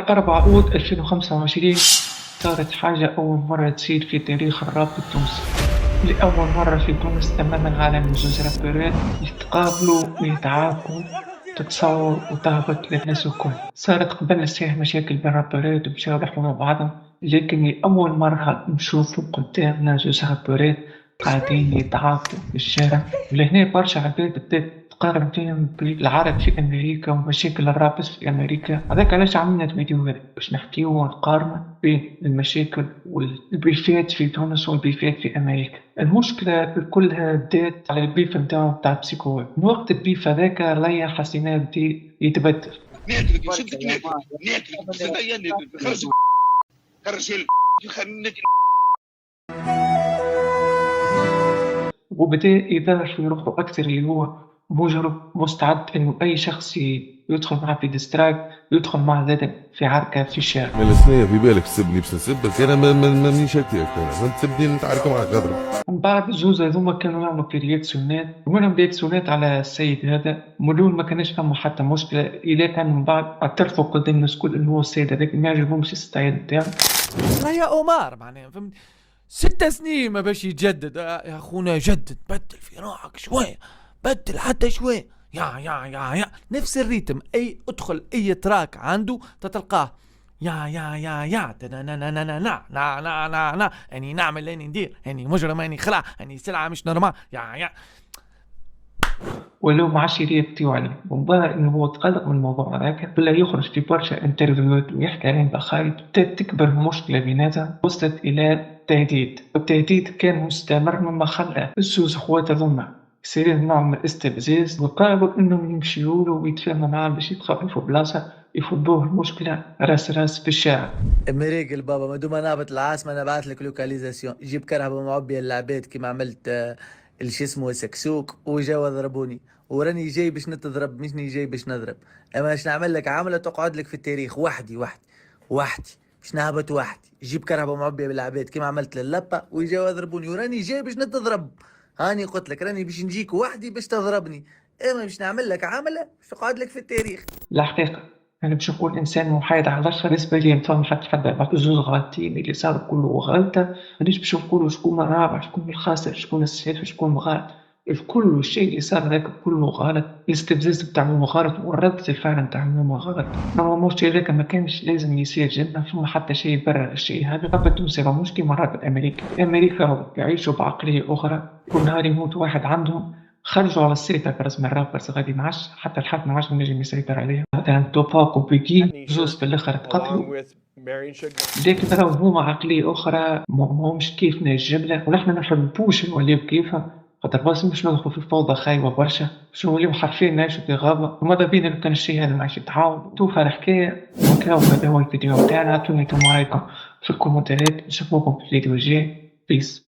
4 أوت 2025 صارت حاجة أول مرة تصير في تاريخ الراب التونسي. لأول مرة في تونس تمامًا عالم زوج رابرات يتقابلوا ويتعاركوا، تتصور وتهبط للناس الكل. صارت قبل صحيح مشاكل بين رابرات ومشاو يحكموا بعضهم، لكن لأول مرة نشوفوا قدامنا زوج رابرات قاعدين يتعاطوا في الشارع. ولهنا برشا عباد بدات تقارن فيهم بالعرب في أمريكا ومشاكل الرابس في أمريكا. هذاك علاش عملنا الفيديو هذا باش نحكيو ونقارنو بين المشاكل والبيفات في تونس والبيفات في أمريكا. المشكلة كلها بدات على البيف نتاعو نتاع بسيكوات. من وقت البيف هذاك ليا حسيناه بدا يتبدل. ناكلك نشدك ناكلك نخرجك خرج وبدأ يظهر في روحه أكثر اللي هو مجرم مستعد إنه أي شخص يدخل معه في ديستراك يدخل معه زاد في عركة في الشارع. من السنية في بالك تسبني باش نسب، بس أنا مانيش هكاك، ما تسبني نتعارك معك غدرة. من بعد الزوز هذوما كانوا يعملوا في رياكسيونات ومنهم رياكسيونات على السيد هذا، مليون ما كانش فما حتى مشكلة إلى كان من بعد اعترفوا قدام الناس الكل إنه هو السيد هذاك ما يعجبهمش الستايل نتاعو. لا يا أومار معناها فهمت 6 سنين ما باش يتجدد. يا أخونا جدد، بدل في روحك شوية، بدل حتى شوية. يا نفس الريتم، أي ادخل أي تراك عنده تتلقاه يا نا نا نا نا نا نا نا نا نا نا اني نعمل اني ندير اني مجرم اني خلع اني سلعة مش نورمال يا ولو ما عادش يرياكتيو عليه. ومن إنه هو تقلق من الموضوع هذاك بلا يخرج في برشا انترفيوهات ويحكي عليهم بخايب. بدات تكبر المشكلة بيناتهم وصلت إلى التهديد، والتهديد كان مستمر مما خلى الزوز خوات هذوما يصير نوع من الاستفزاز، وقرروا إنهم يمشيولو ويتفاهموا معاه باش يتخافوا بلاصة يفضوه المشكلة راس في الشارع. مريق البابا ما دوما نهبط العاصمة انا بعث لك لوكاليزاسيون يجيب كرهبة معبية العباد كيما عملت الشي اسمه سكسوك وجاوا ضربوني وراني جاي باش نتضرب مش جاي باش نضرب. اما باش نعمل لك عملة تقعد لك في التاريخ وحدي باش نهبط وحدي يجيب كرهبة معبية بالعباد كيما عملت للبة وجاوا ضربوني وراني جاي باش نتضرب. هاني قلت لك راني باش نجيك وحدي باش تضربني، اما باش نعمل لك عملة باش تقعد لك في التاريخ. الحقيقة أنا باش نكون إنسان محايد على الآخر. بالنسبة لي نفهم حد بعد زوج غالطين اللي صار كله غلطة. مانيش باش نقولوا شكون الرابح شكون الخاسر شكون الصحيح شكون الغلط. الكل الشيء اللي صار هذاك كله غلط. الاستفزاز بتاعهم غلط وردة الفعل بتاعهم غلط. نورمالمون الشيء هذاك ما كانش لازم يصير جدا. فما حتى شيء يبرر الشيء هذا. الراب التونسي مش كيما الراب الأمريكي. أمريكا يعيشوا بعقلية أخرى. كل نهار يموت واحد عندهم خرجوا على السيطرة برسم الرابرز غادي معاش حتى الحاكم معاش نجم يسيطر عليها. مثلا توباك وبيجي زوز في الآخر تقتلوا، لكن راهو هما عقلية أخرى ماهمش كيفنا الجملة ونحن ما نحبوش نوليو كيفهم. خاطر باش باش ندخلوا في فوضى خايبة برشا باش نوليو حرفيا نعيشوا في غابة. وماذا بينا لو كان الشيء هذا معاش يتعاود. توفى الحكاية وكاو هذا هو الفيديو تاعنا. عطوني انتم رايكم في الكومنتات. نشوفوكم في الفيديو الجاي. بيس.